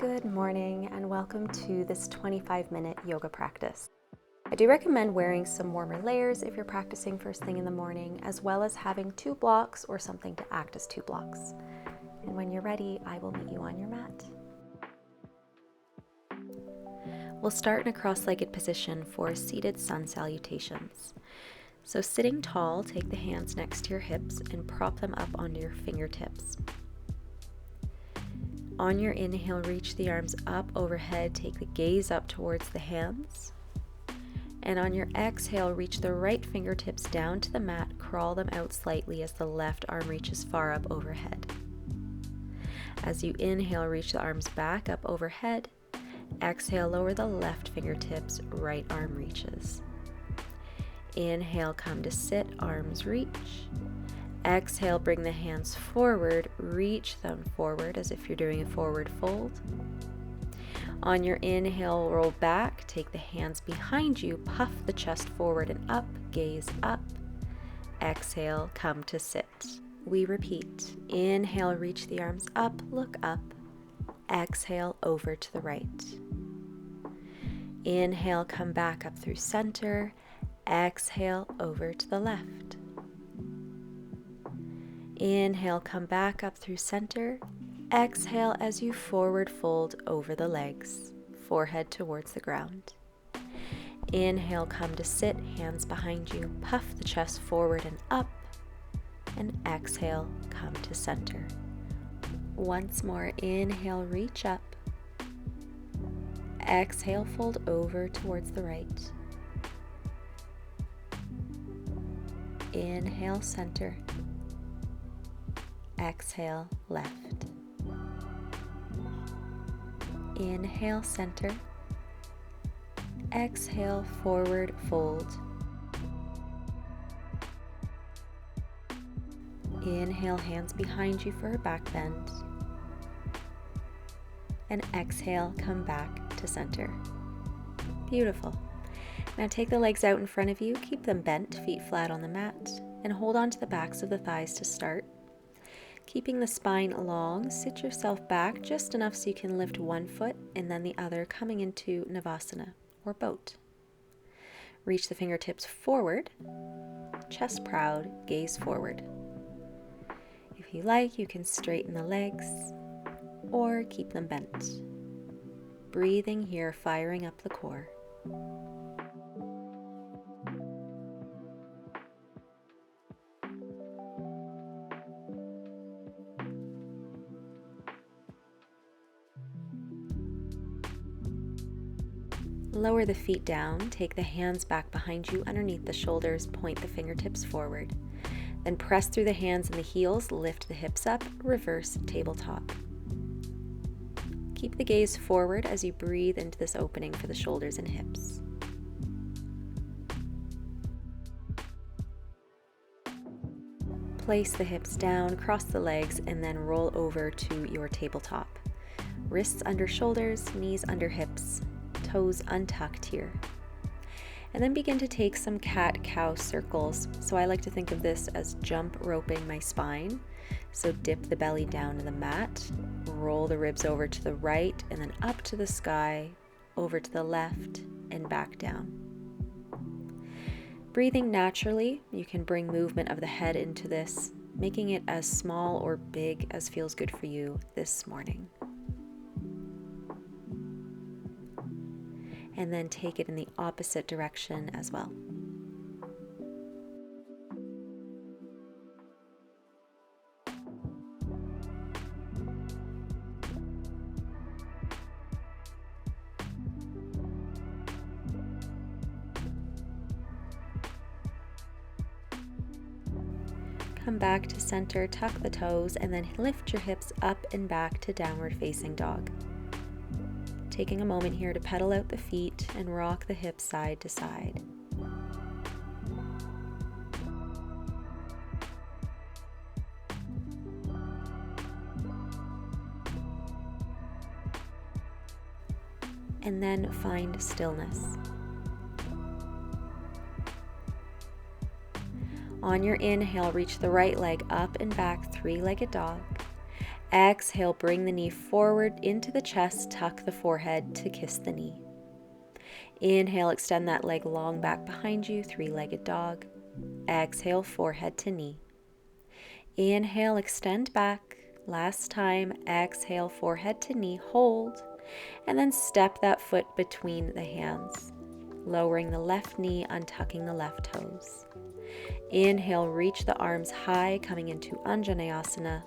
Good morning and welcome to this 25-minute yoga practice. I do recommend wearing some warmer layers if you're practicing first thing in the morning, as well as having 2 blocks or something to act as 2 blocks. And when you're ready, I will meet you on your mat. We'll start in a cross-legged position for seated sun salutations. So sitting tall, take the hands next to your hips and prop them up onto your fingertips. On your inhale, reach the arms up overhead, take the gaze up towards the hands. And on your exhale, reach the right fingertips down to the mat, crawl them out slightly as the left arm reaches far up overhead. As you inhale, reach the arms back up overhead. Exhale, lower the left fingertips, right arm reaches. Inhale, come to sit, arms reach. Exhale, bring the hands forward, reach them forward as if you're doing a forward fold. On your inhale, roll back, take the hands behind you, puff the chest forward and up, gaze up. Exhale, come to sit. We repeat. Inhale, reach the arms up, look up. Exhale, over to the right. Inhale, come back up through center. Exhale, over to the left. Inhale, come back up through center. Exhale as you forward fold over the legs, forehead towards the ground. Inhale, come to sit, hands behind you, puff the chest forward and up. And exhale, come to center. Once more, inhale, reach up. Exhale, fold over towards the right. Inhale, center. Exhale, left. Inhale, center. Exhale, forward fold. Inhale, hands behind you for a back bend. And exhale, come back to center. Beautiful. Now take the legs out in front of you, keep them bent, feet flat on the mat, and hold on to the backs of the thighs to start. Keeping the spine long, sit yourself back just enough so you can lift one foot and then the other, coming into Navasana or boat. Reach the fingertips forward, chest proud, gaze forward. If you like, you can straighten the legs or keep them bent. Breathing here, firing up the core. Lower the feet down, take the hands back behind you underneath the shoulders, point the fingertips forward. Then press through the hands and the heels, lift the hips up, reverse tabletop. Keep the gaze forward as you breathe into this opening for the shoulders and hips. Place the hips down, cross the legs, and then roll over to your tabletop. Wrists under shoulders, knees under hips. Toes untucked here. And then begin to take some cat-cow circles. So I like to think of this as jump roping my spine. So dip the belly down to the mat, roll the ribs over to the right, and then up to the sky, over to the left, and back down. Breathing naturally, you can bring movement of the head into this, making it as small or big as feels good for you this morning. And then take it in the opposite direction as well. Come back to center, tuck the toes, and then lift your hips up and back to downward facing dog. Taking a moment here to pedal out the feet and rock the hips side to side. And then find stillness. On your inhale, reach the right leg up and back, three-legged dog. Exhale, bring the knee forward into the chest, tuck the forehead to kiss the knee. Inhale, extend that leg long back behind you, three-legged dog. Exhale, forehead to knee. Inhale, extend back. Last time, exhale, forehead to knee, hold, and then step that foot between the hands, lowering the left knee, untucking the left toes. Inhale, reach the arms high, coming into Anjaneyasana.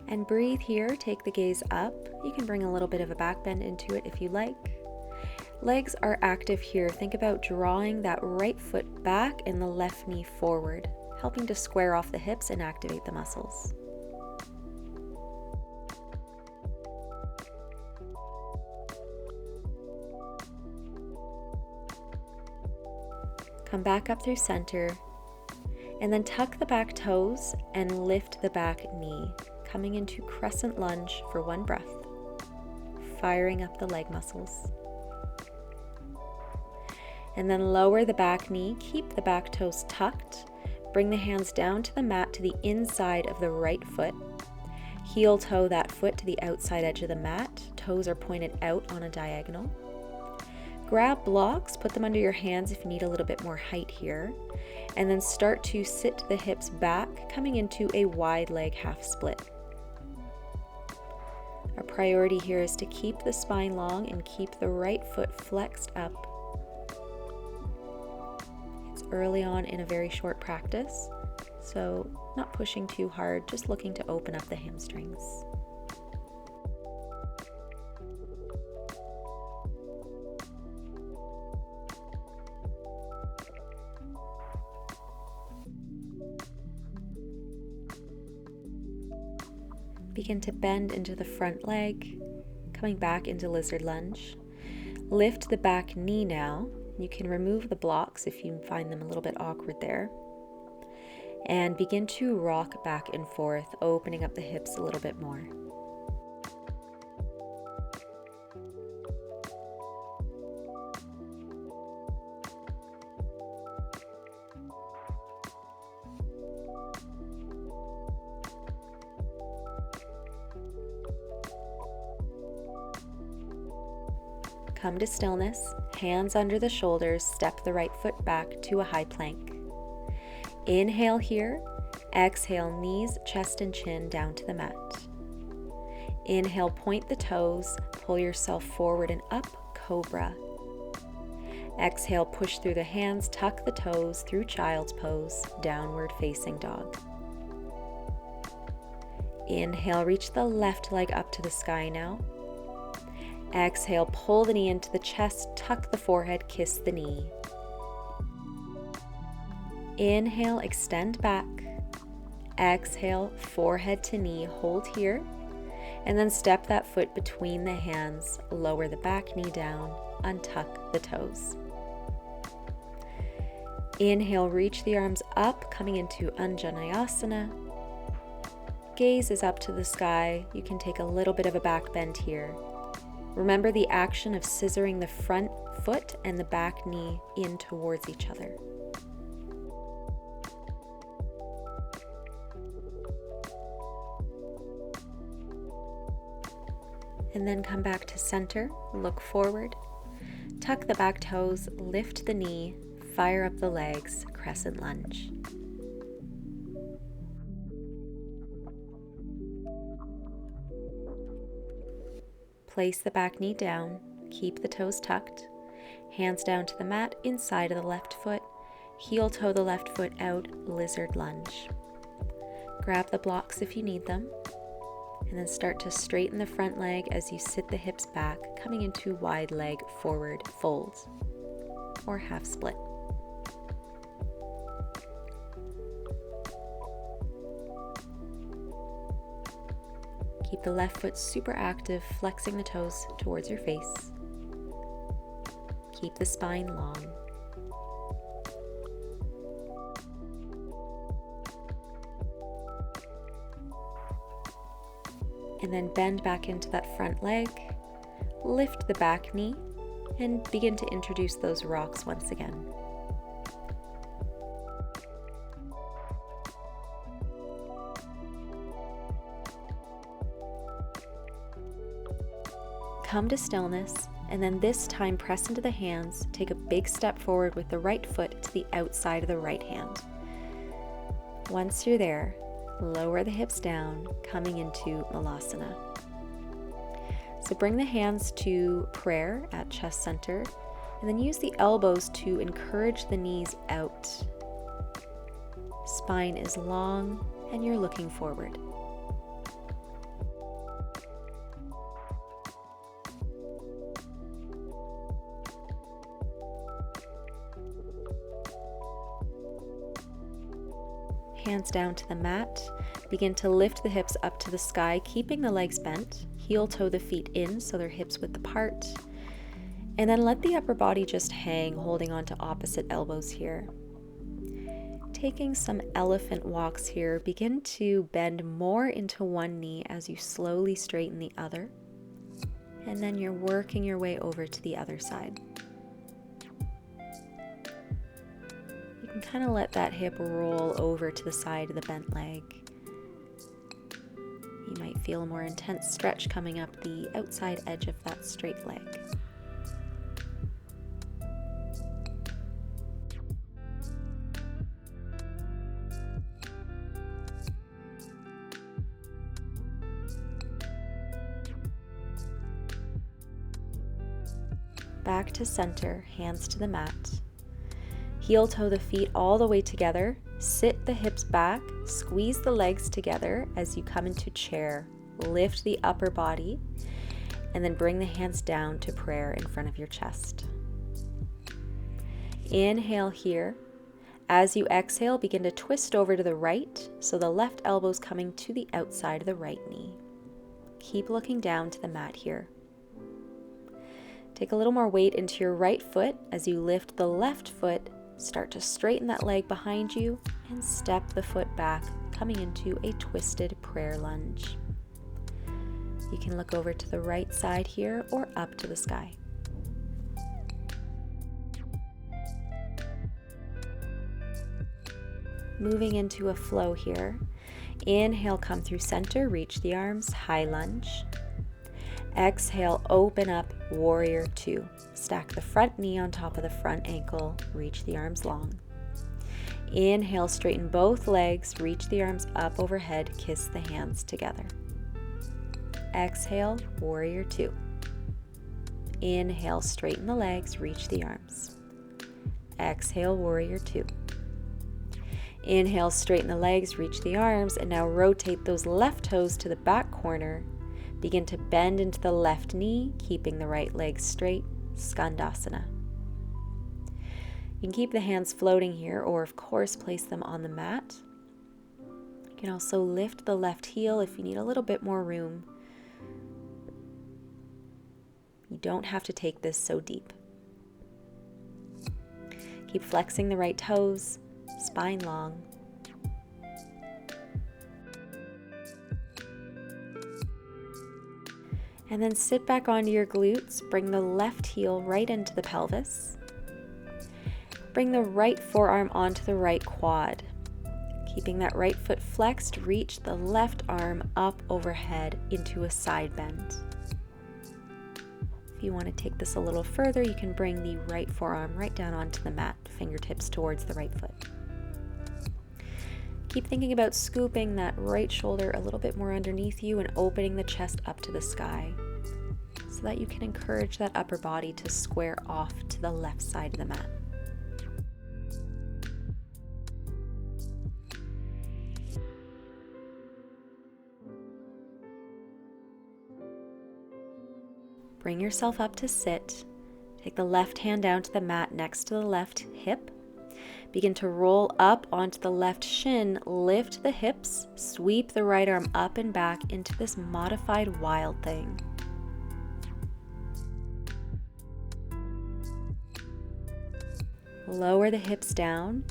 And breathe here, take the gaze up. You can bring a little bit of a back bend into it if you like. Legs are active here. Think about drawing that right foot back and the left knee forward, helping to square off the hips and activate the muscles. Come back up through center, and then tuck the back toes and lift the back knee, coming into crescent lunge for one breath, firing up the leg muscles. And then lower the back knee, keep the back toes tucked, bring the hands down to the mat to the inside of the right foot. Heel toe that foot to the outside edge of the mat, toes are pointed out on a diagonal. Grab blocks, put them under your hands if you need a little bit more height here, and then start to sit the hips back, coming into a wide leg half split. Our priority here is to keep the spine long and keep the right foot flexed up. It's early on in a very short practice, so not pushing too hard, just looking to open up the hamstrings. Begin to bend into the front leg, coming back into lizard lunge. Lift the back knee now. You can remove the blocks if you find them a little bit awkward there. And begin to rock back and forth, opening up the hips a little bit more. Come to stillness, hands under the shoulders, step the right foot back to a high plank. Inhale here, exhale, knees, chest, and chin down to the mat. Inhale, point the toes, pull yourself forward and up, cobra. Exhale, push through the hands, tuck the toes through child's pose, downward facing dog. Inhale, reach the left leg up to the sky now. Exhale, pull the knee into the chest, tuck the forehead, kiss the knee. Inhale, extend back. Exhale, forehead to knee, hold here. And then step that foot between the hands, lower the back knee down, untuck the toes. Inhale, reach the arms up, coming into Anjaneyasana. Gaze is up to the sky. You can take a little bit of a back bend here. Remember the action of scissoring the front foot and the back knee in towards each other. And then come back to center, look forward, tuck the back toes, lift the knee, fire up the legs, crescent lunge. Place the back knee down, keep the toes tucked, hands down to the mat, inside of the left foot, heel toe the left foot out, lizard lunge. Grab the blocks if you need them, and then start to straighten the front leg as you sit the hips back, coming into wide leg forward fold, or half split. Keep the left foot super active, flexing the toes towards your face. Keep the spine long. And then bend back into that front leg, lift the back knee, and begin to introduce those rocks once again. Come to stillness, and then this time press into the hands. Take a big step forward with the right foot to the outside of the right hand. Once you're there, lower the hips down, coming into Malasana. So bring the hands to prayer at chest center, and then use the elbows to encourage the knees out. Spine is long, and you're looking forward. Hands down to the mat. Begin to lift the hips up to the sky, keeping the legs bent. Heel toe the feet in so they're hips width apart. And then let the upper body just hang, holding on to opposite elbows here. Taking some elephant walks here, begin to bend more into one knee as you slowly straighten the other. And then you're working your way over to the other side. You can kind of let that hip roll over to the side of the bent leg. You might feel a more intense stretch coming up the outside edge of that straight leg. Back to center, hands to the mat. Heel toe the feet all the way together. Sit the hips back, squeeze the legs together as you come into chair. Lift the upper body, and then bring the hands down to prayer in front of your chest. Inhale here. As you exhale, begin to twist over to the right, so the left elbow's coming to the outside of the right knee. Keep looking down to the mat here. Take a little more weight into your right foot as you lift the left foot. Start to straighten that leg behind you and step the foot back, coming into a twisted prayer lunge. You can look over to the right side here or up to the sky. Moving into a flow here. Inhale, come through center, reach the arms, high lunge. Exhale, open up, warrior two. Stack the front knee on top of the front ankle, reach the arms long. Inhale, straighten both legs, reach the arms up overhead, kiss the hands together. Exhale, warrior two. Inhale, straighten the legs, reach the arms. Exhale, warrior two. Inhale, straighten the legs, reach the arms, and now rotate those left toes to the back corner. Begin to bend into the left knee, keeping the right leg straight, Skandasana. You can keep the hands floating here, or of course place them on the mat. You can also lift the left heel if you need a little bit more room. You don't have to take this so deep. Keep flexing the right toes, spine long. And then sit back onto your glutes, bring the left heel right into the pelvis. Bring the right forearm onto the right quad. Keeping that right foot flexed, reach the left arm up overhead into a side bend. If you want to take this a little further, you can bring the right forearm right down onto the mat, fingertips towards the right foot. Keep thinking about scooping that right shoulder a little bit more underneath you and opening the chest up to the sky so that you can encourage that upper body to square off to the left side of the mat. Bring yourself up to sit. Take the left hand down to the mat next to the left hip. Begin to roll up onto the left shin, lift the hips, sweep the right arm up and back into this modified wild thing. Lower the hips down.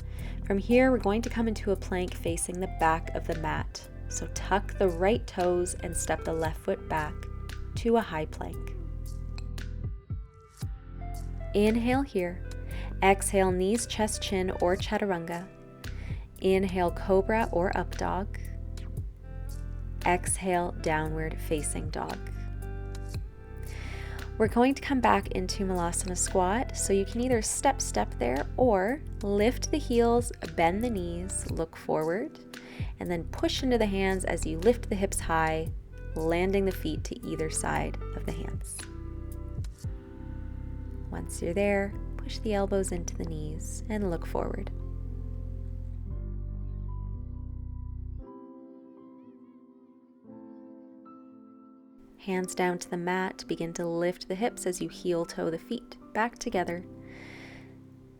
From here, we're going to come into a plank facing the back of the mat. So tuck the right toes and step the left foot back to a high plank. Inhale here. Exhale, knees, chest, chin, or chaturanga. Inhale, cobra or up dog. Exhale, downward facing dog. We're going to come back into Malasana squat, so you can either step there or lift the heels, bend the knees, look forward, and then push into the hands as you lift the hips high, landing the feet to either side of the hands. Once you're there, push the elbows into the knees and look forward. Hands down to the mat, begin to lift the hips as you heel toe the feet back together.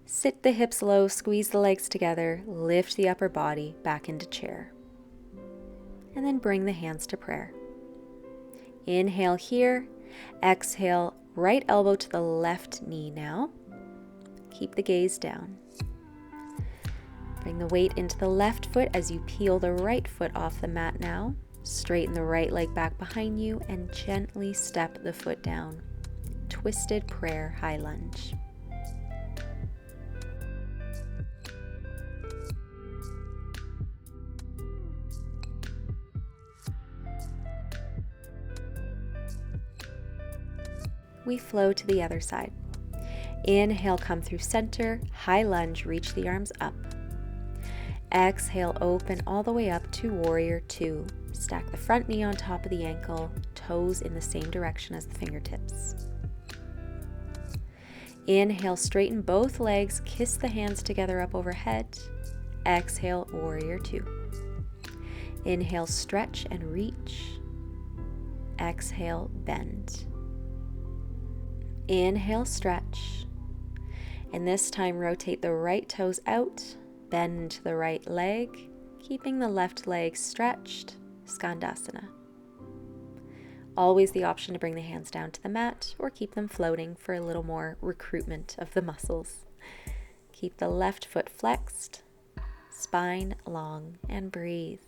Sit the hips low, squeeze the legs together, lift the upper body back into chair. And then bring the hands to prayer. Inhale here, exhale, right elbow to the left knee now. Keep the gaze down. Bring the weight into the left foot as you peel the right foot off the mat now. Straighten the right leg back behind you and gently step the foot down. Twisted prayer high lunge. We flow to the other side. Inhale, come through center, high lunge, reach the arms up. Exhale, open all the way up to warrior two. Stack the front knee on top of the ankle, toes in the same direction as the fingertips. Inhale, straighten both legs, kiss the hands together up overhead. Exhale, warrior two. Inhale, stretch and reach. Exhale, bend. Inhale, stretch. And this time rotate the right toes out, bend the right leg, keeping the left leg stretched. Skandasana. Always the option to bring the hands down to the mat or keep them floating for a little more recruitment of the muscles. Keep the left foot flexed, spine long, and breathe.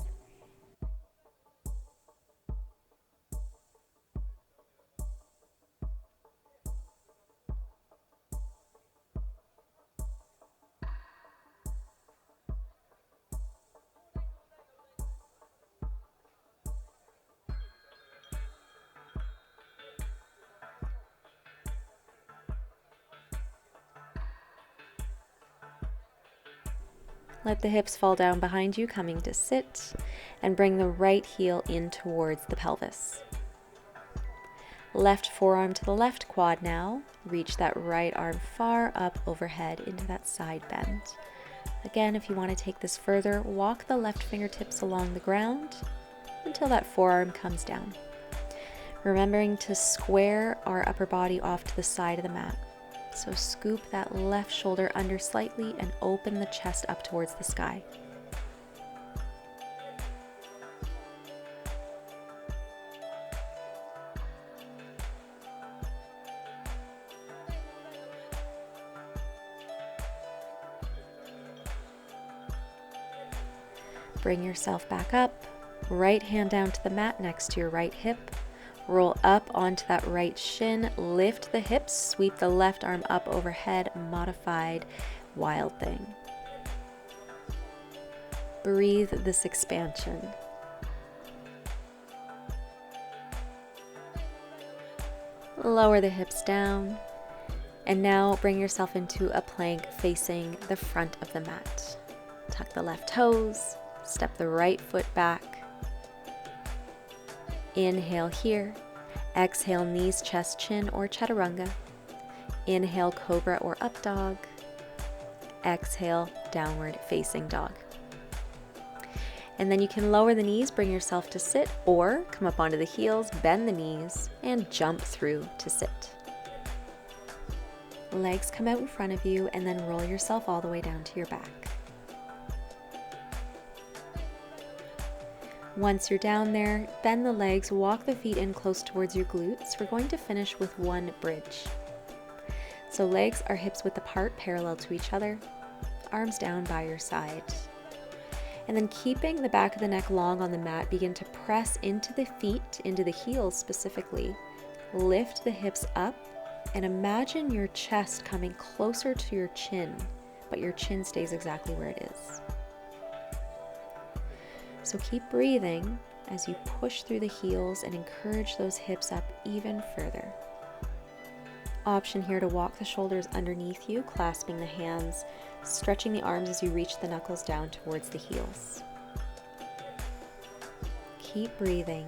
Let the hips fall down behind you, coming to sit, and bring the right heel in towards the pelvis. Left forearm to the left quad now. Reach that right arm far up overhead into that side bend. Again, if you want to take this further, walk the left fingertips along the ground until that forearm comes down. Remembering to square our upper body off to the side of the mat. So scoop that left shoulder under slightly and open the chest up towards the sky. Bring yourself back up, right hand down to the mat next to your right hip. Roll up onto that right shin, lift the hips, sweep the left arm up overhead, modified wild thing. Breathe this expansion. Lower the hips down, and now bring yourself into a plank facing the front of the mat. Tuck the left toes, step the right foot back. Inhale here. Exhale, knees, chest, chin, or chaturanga. Inhale, cobra or up dog. Exhale, downward facing dog. And then you can lower the knees, bring yourself to sit, or come up onto the heels, bend the knees, and jump through to sit. Legs come out in front of you, and then roll yourself all the way down to your back. Once you're down there, bend the legs, walk the feet in close towards your glutes. We're going to finish with one bridge. So legs are hips width apart, parallel to each other, arms down by your side. And then keeping the back of the neck long on the mat, begin to press into the feet, into the heels specifically. Lift the hips up and imagine your chest coming closer to your chin, but your chin stays exactly where it is. So keep breathing as you push through the heels and encourage those hips up even further. option here to walk the shoulders underneath you, clasping the hands, stretching the arms as you reach the knuckles down towards the heels. Keep breathing.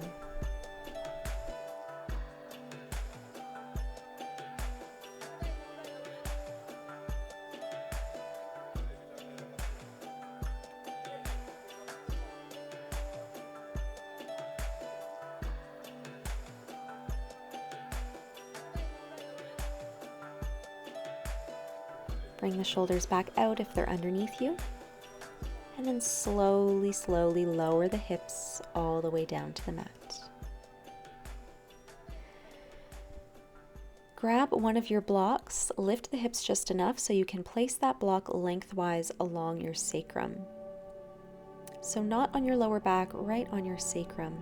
Bring the shoulders back out if they're underneath you. And then slowly, slowly lower the hips all the way down to the mat. Grab one of your blocks, lift the hips just enough so you can place that block lengthwise along your sacrum. So not on your lower back, right on your sacrum.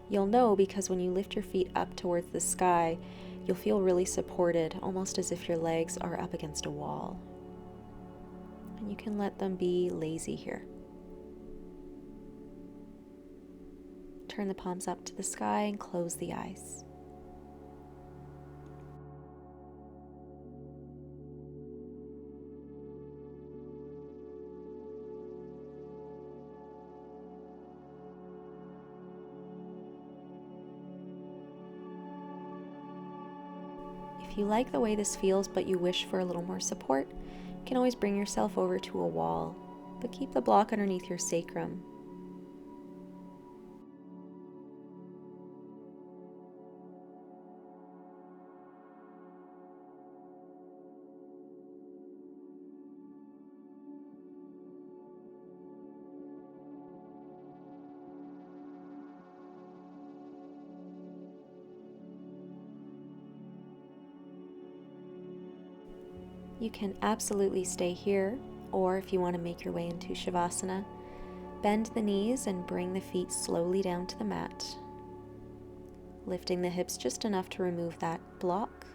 You'll know because when you lift your feet up towards the sky, you'll feel really supported, almost as if your legs are up against a wall. And you can let them be lazy here. Turn the palms up to the sky and close the eyes. If you like the way this feels but you wish for a little more support, you can always bring yourself over to a wall, but keep the block underneath your sacrum. You can absolutely stay here, or if you want to make your way into Shavasana, bend the knees and bring the feet slowly down to the mat, lifting the hips just enough to remove that block.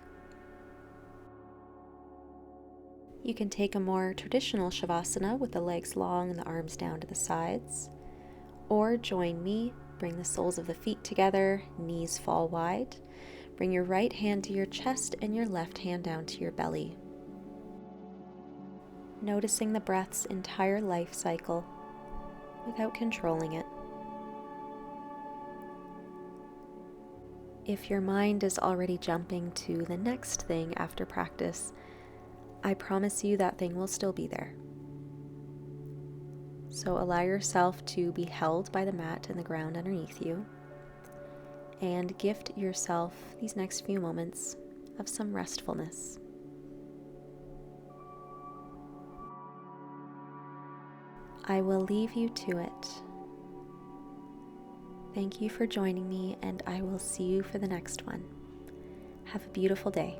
You can take a more traditional Shavasana with the legs long and the arms down to the sides, or join me, bring the soles of the feet together, knees fall wide, bring your right hand to your chest and your left hand down to your belly. Noticing the breath's entire life cycle without controlling it. If your mind is already jumping to the next thing after practice, I promise you that thing will still be there. So allow yourself to be held by the mat and the ground underneath you, and gift yourself these next few moments of some restfulness. I will leave you to it. Thank you for joining me, and I will see you for the next one. Have a beautiful day.